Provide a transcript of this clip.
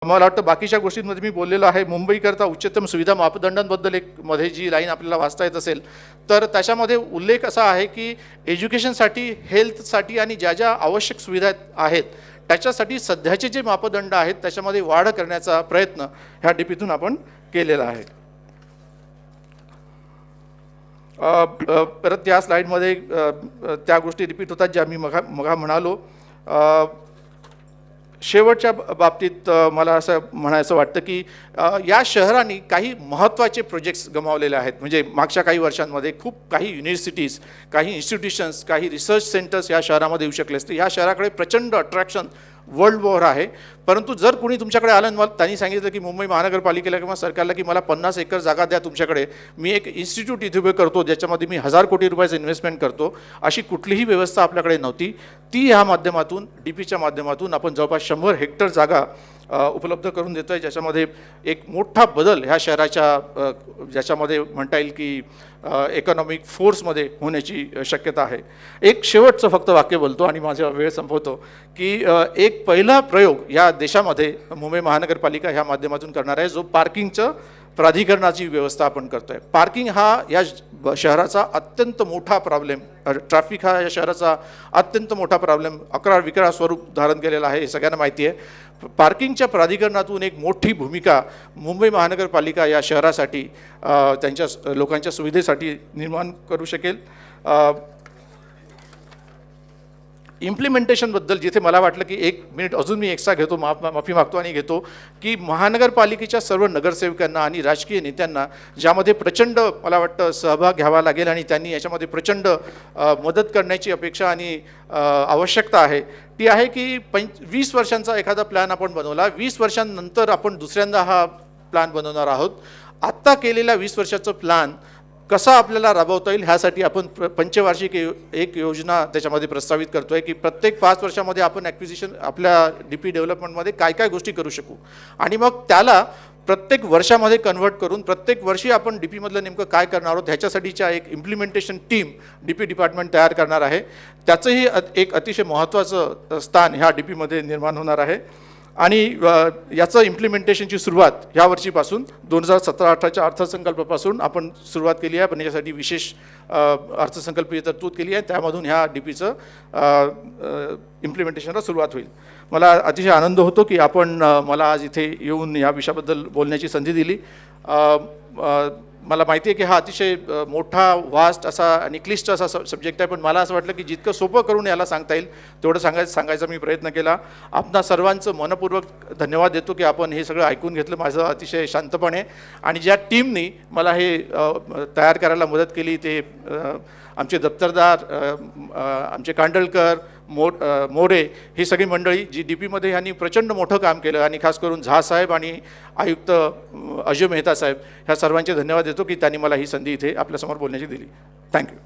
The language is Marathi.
मला वाटतं बाकीच्या गोष्टींमध्ये मी बोललेलो आहे. मुंबईकरता उच्चतम सुविधा मापदंडांबद्दल एक मध्ये जी लाईन आपल्याला वाचता येत असेल तर त्याच्यामध्ये उल्लेख असा आहे की एज्युकेशनसाठी, हेल्थसाठी आणि ज्या ज्या आवश्यक सुविधा आहेत त्याच्यासाठी सध्याचे जे मापदंड आहेत त्याच्यामध्ये वाढ करण्याचा प्रयत्न ह्या डीपीतून आपण केलेला आहे. परत त्या स्लाईडमध्ये त्या गोष्टी रिपीट होतात ज्या मी मगा म्हणालो. शेवटच्या बाबतीत मला असं म्हणायचं वाटतं की या शहरांनी काही महत्त्वाचे प्रोजेक्ट्स गमावलेले आहेत. म्हणजे मागच्या काही वर्षांमध्ये खूप काही युनिव्हर्सिटीज, काही इन्स्टिट्यूशन्स, काही रिसर्च सेंटर्स या शहरामध्ये येऊ शकले असते. या शहराकडे प्रचंड अट्रॅक्शन वर्ल्ड ओव्हर आहे. परंतु जर कोणी तुमच्याकडे आलं आणि त्यांनी सांगितलं की मुंबई महानगरपालिकेला किंवा सरकारला की मला 50 एकर जागा द्या तुमच्याकडे, मी एक इन्स्टिट्यूट इथे उभे करतो ज्याच्यामध्ये मी 1000 कोटी रुपयाचं इन्व्हेस्टमेंट करतो, अशी कुठलीही व्यवस्था आपल्याकडे नव्हती. ती ह्या माध्यमातून डीपीच्या माध्यमातून आपण जवळपास 100 हेक्टर जागा उपलब्ध करून देतो आहे, ज्याच्यामध्ये एक मोठा बदल ह्या शहराच्या ज्याच्यामध्ये म्हणता येईल की इकॉनॉमिक फोर्समध्ये होण्याची शक्यता आहे. एक शेवटचं फक्त वाक्य बोलतो आणि माझा वेळ संपवतो की एक पहिला प्रयोग या देशामध्ये मुंबई महानगरपालिका ह्या माध्यमातून करणार आहे, जो पार्किंगचं प्राधिकरणाची व्यवस्था आपण करतो आहे. पार्किंग हा या शहराचा अत्यंत मोठा प्रॉब्लेम, ट्रॅफिक हा या शहराचा अत्यंत मोठा प्रॉब्लेम अकराळ विकराळ स्वरूप धारण केलेला आहे, हे सगळ्यांना माहिती आहे. पार्किंगच्या प्राधिकरणातून एक मोठी भूमिका मुंबई महानगरपालिका या शहरासाठी त्यांच्या लोकांच्या सुविधेसाठी निर्माण करू शकेल. इम्प्लिमेंटेशनबद्दल जिथे मला वाटलं की 1 मिनिट अजून मी एक्स्ट्रा घेतो, माफी मागतो आणि घेतो की महानगरपालिकेच्या सर्व नगरसेवकांना आणि राजकीय नेत्यांना ज्यामध्ये प्रचंड मला वाटतं सहभाग घ्यावा लागेल आणि त्यांनी याच्यामध्ये प्रचंड मदत करण्याची अपेक्षा आणि आवश्यकता आहे, ती आहे की 20 वर्षांचा एखादा प्लॅन आपण बनवला, 20 वर्षांनंतर आपण दुसऱ्यांदा हा प्लॅन बनवणार आहोत. आत्ता केलेला 20 वर्षाचं प्लॅन कसा आपल्याला राबवता येईल ह्यासाठी आपण पंचवार्षिक एक योजना त्याच्यामध्ये प्रस्तावित करतो आहे की प्रत्येक 5 वर्षामध्ये आपण ॲक्विजिशन आपल्या डीपी डेव्हलपमेंटमध्ये काय काय गोष्टी करू शकू आणि मग त्याला प्रत्येक वर्षामध्ये कन्व्हर्ट करून प्रत्येक वर्षी आपण डीपीमधलं नेमकं काय करणार आहोत ह्याच्यासाठीच्या एक इम्प्लिमेंटेशन टीम डीपी डिपार्टमेंट तयार करणार आहे. त्याचंही एक अतिशय महत्त्वाचं स्थान ह्या डीपीमध्ये निर्माण होणार आहे आणि याचं इम्प्लिमेंटेशनची सुरुवात ह्या वर्षीपासून 2017-18च्या अर्थसंकल्पापासून आपण सुरुवात केली आहे. पण यासाठी विशेष अर्थसंकल्पीय तरतूद केली आहे, त्यामधून ह्या डीपीचं इम्प्लिमेंटेशनला सुरुवात होईल. मला अतिशय आनंद होतो की आपण मला आज इथे येऊन या विषयाबद्दल बोलण्याची संधी दिली. मला माहिती आहे की हा अतिशय मोठा, वास्ट असा आणि क्लिष्ट असा सब्जेक्ट आहे, पण मला असं वाटलं की जितकं सोपं करून याला सांगता येईल तेवढं सांगायचा मी प्रयत्न केला. आपणा सर्वांचं मनपूर्वक धन्यवाद देतो की आपण हे सगळं ऐकून घेतलं माझं अतिशय शांतपणे. आणि ज्या टीमनी मला हे तयार करायला मदत केली ते आमचे दप्तरदार, आमचे कांडलकर, मोरे, ही सगळी मंडळी जी डीपीमध्ये ह्यांनी प्रचंड मोठं काम केलं आणि खास करून झा साहेब आणि आयुक्त अजय मेहता साहेब ह्या सर्वांचे धन्यवाद देतो की त्यांनी मला ही संधी इथे आपल्यासमोर बोलण्याची दिली. थँक्यू.